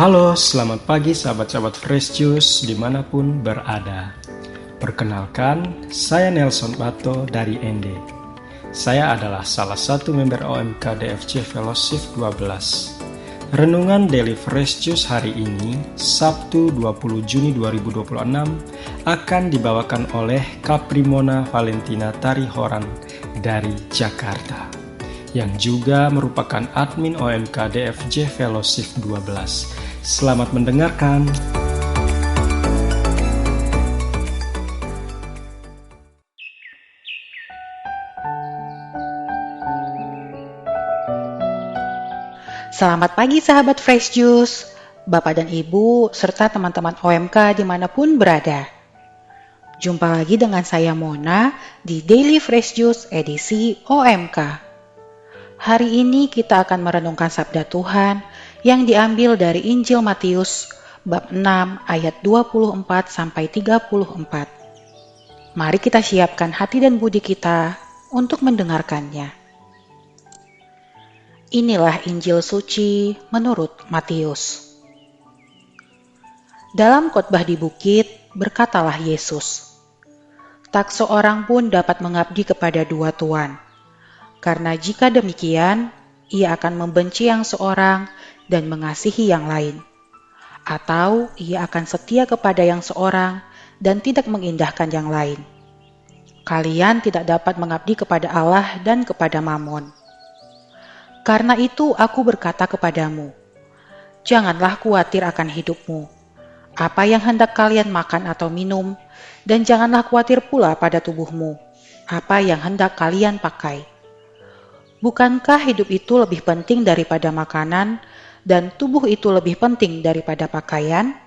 Halo, selamat pagi sahabat-sahabat Fresh Juice dimanapun berada. Perkenalkan, saya Nelson Bato dari ND. Saya adalah salah satu member OMK DFC Fellowship 12. Renungan Daily Fresh Juice hari ini, Sabtu 20 Juni 2026, akan dibawakan oleh Kaprimona Valentina Tarihoran dari Jakarta, yang juga merupakan admin OMK DFJ Fellowship 12. Selamat mendengarkan. Selamat pagi sahabat Fresh Juice, Bapak dan Ibu, serta teman-teman OMK dimanapun berada. Jumpa lagi dengan saya Mona di Daily Fresh Juice edisi OMK. Hari ini kita akan merenungkan sabda Tuhan yang diambil dari Injil Matius bab 6 ayat 24-34. Mari kita siapkan hati dan budi kita untuk mendengarkannya. Inilah Injil suci menurut Matius. Dalam khotbah di bukit, berkatalah Yesus, "Tak seorang pun dapat mengabdi kepada dua tuan, karena jika demikian, ia akan membenci yang seorang dan mengasihi yang lain, atau ia akan setia kepada yang seorang dan tidak mengindahkan yang lain. Kalian tidak dapat mengabdi kepada Allah dan kepada Mamon. Karena itu aku berkata kepadamu, janganlah khawatir akan hidupmu, apa yang hendak kalian makan atau minum, dan janganlah khawatir pula pada tubuhmu, apa yang hendak kalian pakai. Bukankah hidup itu lebih penting daripada makanan, dan tubuh itu lebih penting daripada pakaian?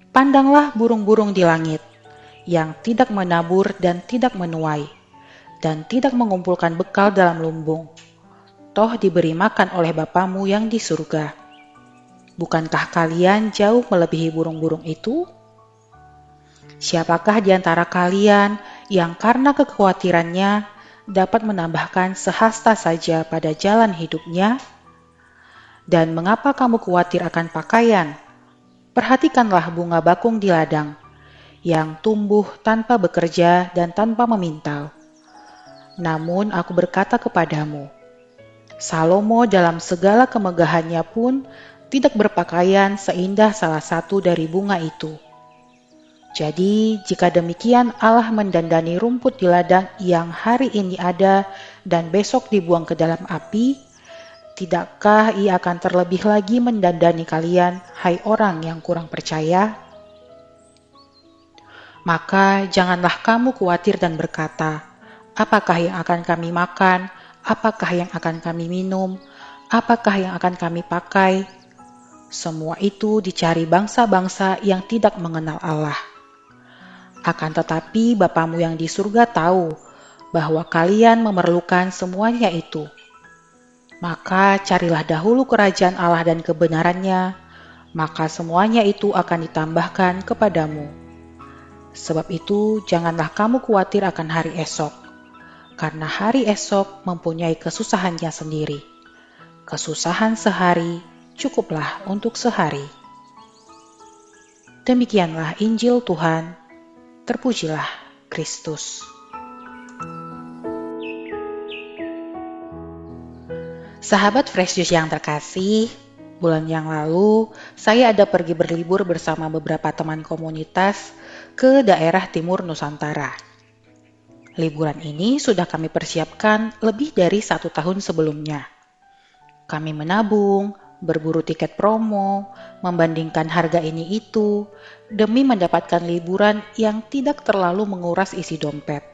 Pandanglah burung-burung di langit, yang tidak menabur dan tidak menuai, dan tidak mengumpulkan bekal dalam lumbung. Toh diberi makan oleh Bapamu yang di surga. Bukankah kalian jauh melebihi burung-burung itu? Siapakah di antara kalian yang karena kekhawatirannya dapat menambahkan sehasta saja pada jalan hidupnya? Dan mengapa kamu khawatir akan pakaian? Perhatikanlah bunga bakung di ladang, yang tumbuh tanpa bekerja dan tanpa memintal. Namun aku berkata kepadamu, Salomo dalam segala kemegahannya pun tidak berpakaian seindah salah satu dari bunga itu. Jadi, jika demikian Allah mendandani rumput di ladang yang hari ini ada dan besok dibuang ke dalam api, tidakkah Ia akan terlebih lagi mendandani kalian, hai orang yang kurang percaya? Maka janganlah kamu khawatir dan berkata, apakah yang akan kami makan? Apakah yang akan kami minum? Apakah yang akan kami pakai? Semua itu dicari bangsa-bangsa yang tidak mengenal Allah. Akan tetapi Bapamu yang di surga tahu bahwa kalian memerlukan semuanya itu. Maka carilah dahulu kerajaan Allah dan kebenarannya, maka semuanya itu akan ditambahkan kepadamu. Sebab itu janganlah kamu khawatir akan hari esok, karena hari esok mempunyai kesusahannya sendiri. Kesusahan sehari cukuplah untuk sehari. Demikianlah Injil Tuhan, terpujilah Kristus. Sahabat Fresh Juice yang terkasih, bulan yang lalu saya ada pergi berlibur bersama beberapa teman komunitas ke daerah timur Nusantara. Liburan ini sudah kami persiapkan lebih dari 1 tahun sebelumnya. Kami menabung, berburu tiket promo, membandingkan harga ini itu, demi mendapatkan liburan yang tidak terlalu menguras isi dompet.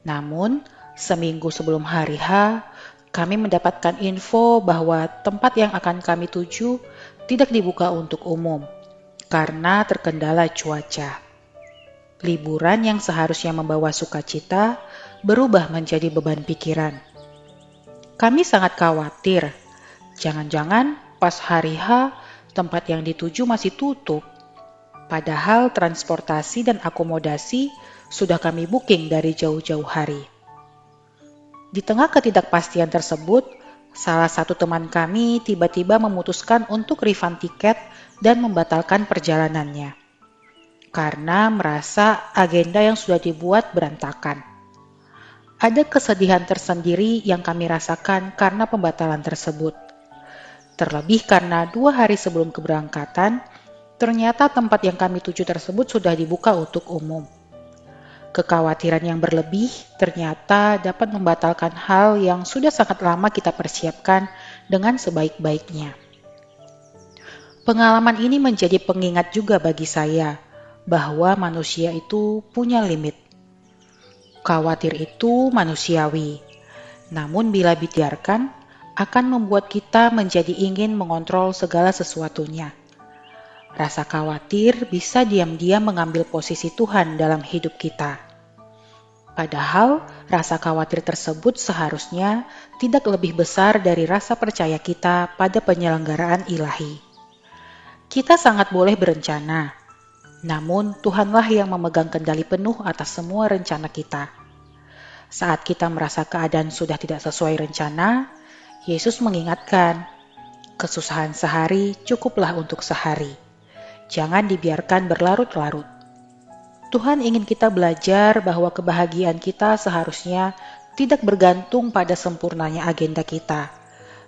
Namun, seminggu sebelum hari H, kami mendapatkan info bahwa tempat yang akan kami tuju tidak dibuka untuk umum, karena terkendala cuaca. Liburan yang seharusnya membawa sukacita berubah menjadi beban pikiran. Kami sangat khawatir, jangan-jangan pas hari H tempat yang dituju masih tutup. Padahal transportasi dan akomodasi sudah kami booking dari jauh-jauh hari. Di tengah ketidakpastian tersebut, Salah satu teman kami tiba-tiba memutuskan untuk refund tiket dan membatalkan perjalanannya karena merasa agenda yang sudah dibuat berantakan. Ada kesedihan tersendiri yang kami rasakan karena pembatalan tersebut. Terlebih karena 2 hari sebelum keberangkatan, ternyata tempat yang kami tuju tersebut sudah dibuka untuk umum. Kekhawatiran yang berlebih ternyata dapat membatalkan hal yang sudah sangat lama kita persiapkan dengan sebaik-baiknya. Pengalaman ini menjadi pengingat juga bagi saya bahwa manusia itu punya limit. Khawatir itu manusiawi, namun bila dibiarkan, akan membuat kita menjadi ingin mengontrol segala sesuatunya. Rasa khawatir bisa diam-diam mengambil posisi Tuhan dalam hidup kita. Padahal, rasa khawatir tersebut seharusnya tidak lebih besar dari rasa percaya kita pada penyelenggaraan ilahi. Kita sangat boleh berencana, namun Tuhanlah yang memegang kendali penuh atas semua rencana kita. Saat kita merasa keadaan sudah tidak sesuai rencana, Yesus mengingatkan, kesusahan sehari cukuplah untuk sehari. Jangan dibiarkan berlarut-larut. Tuhan ingin kita belajar bahwa kebahagiaan kita seharusnya tidak bergantung pada sempurnanya agenda kita,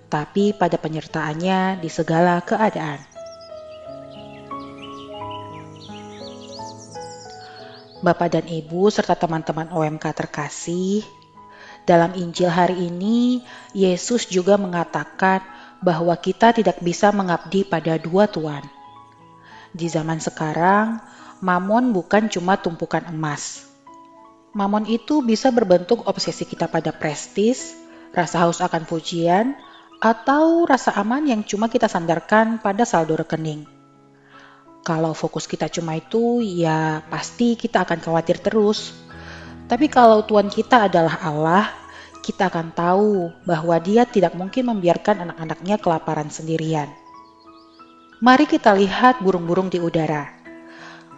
tapi pada penyertaannya di segala keadaan. Bapak dan Ibu serta teman-teman OMK terkasih, dalam Injil hari ini, Yesus juga mengatakan bahwa kita tidak bisa mengabdi pada dua tuan. Di zaman sekarang, mamon bukan cuma tumpukan emas. Mamon itu bisa berbentuk obsesi kita pada prestis, rasa haus akan pujian, atau rasa aman yang cuma kita sandarkan pada saldo rekening. Kalau fokus kita cuma itu, ya pasti kita akan khawatir terus. Tapi kalau Tuhan kita adalah Allah, kita akan tahu bahwa Dia tidak mungkin membiarkan anak-anaknya kelaparan sendirian. Mari kita lihat burung-burung di udara.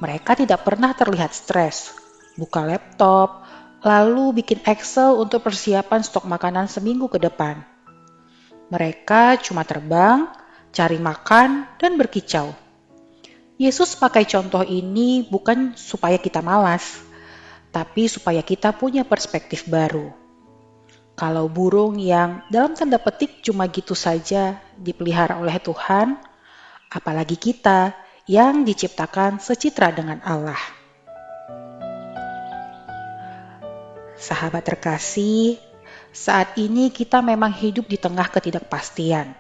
Mereka tidak pernah terlihat stres, buka laptop, lalu bikin Excel untuk persiapan stok makanan seminggu ke depan. Mereka cuma terbang, cari makan, dan berkicau. Yesus pakai contoh ini bukan supaya kita malas, tapi supaya kita punya perspektif baru. Kalau burung yang dalam tanda petik cuma gitu saja dipelihara oleh Tuhan, apalagi kita yang diciptakan secitra dengan Allah. Sahabat terkasih, saat ini kita memang hidup di tengah ketidakpastian.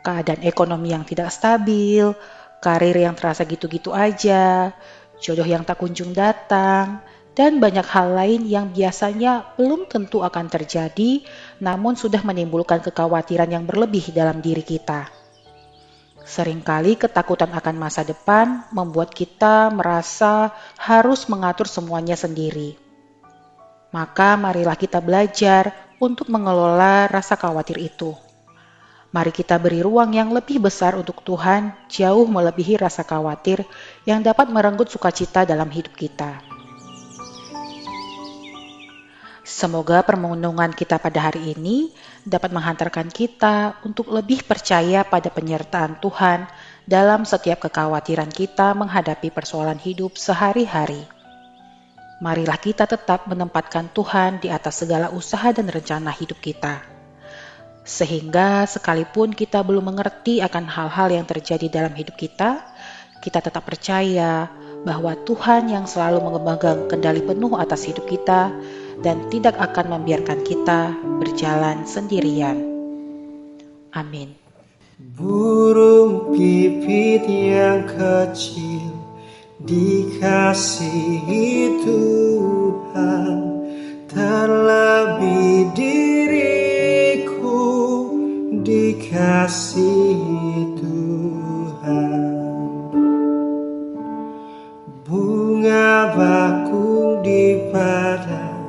Keadaan ekonomi yang tidak stabil, karir yang terasa gitu-gitu aja, jodoh yang tak kunjung datang, dan banyak hal lain yang biasanya belum tentu akan terjadi, namun sudah menimbulkan kekhawatiran yang berlebih dalam diri kita. Seringkali ketakutan akan masa depan membuat kita merasa harus mengatur semuanya sendiri. Maka marilah kita belajar untuk mengelola rasa khawatir itu. Mari kita beri ruang yang lebih besar untuk Tuhan, jauh melebihi rasa khawatir yang dapat merenggut sukacita dalam hidup kita. Semoga permenungan kita pada hari ini dapat menghantarkan kita untuk lebih percaya pada penyertaan Tuhan dalam setiap kekhawatiran kita menghadapi persoalan hidup sehari-hari. Marilah kita tetap menempatkan Tuhan di atas segala usaha dan rencana hidup kita. Sehingga sekalipun kita belum mengerti akan hal-hal yang terjadi dalam hidup kita tetap percaya bahwa Tuhan yang selalu memegang kendali penuh atas hidup kita dan tidak akan membiarkan kita berjalan sendirian. Amin. Burung pipit yang kecil dikasihi Tuhan, terlebih diriku dikasihi Tuhan. Bunga bakung di padang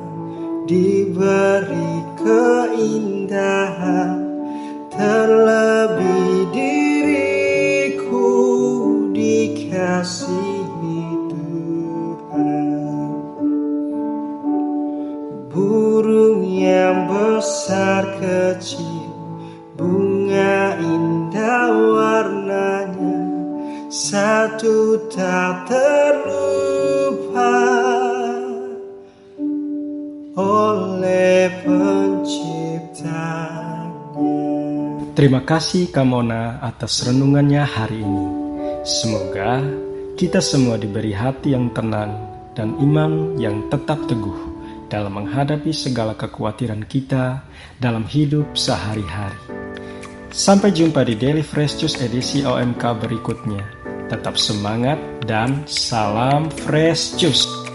diberi keindahan, terlebih diriku dikasihi Tuhan. Burung yang besar kecil bunga indah warnanya, satu tak terlupa oleh penciptanya. Terima kasih Kamona atas renungannya hari ini. Semoga kita semua diberi hati yang tenang dan iman yang tetap teguh dalam menghadapi segala kekhawatiran kita dalam hidup sehari-hari. Sampai jumpa di Daily Fresh Juice edisi OMK berikutnya. Tetap semangat dan salam Fresh Juice.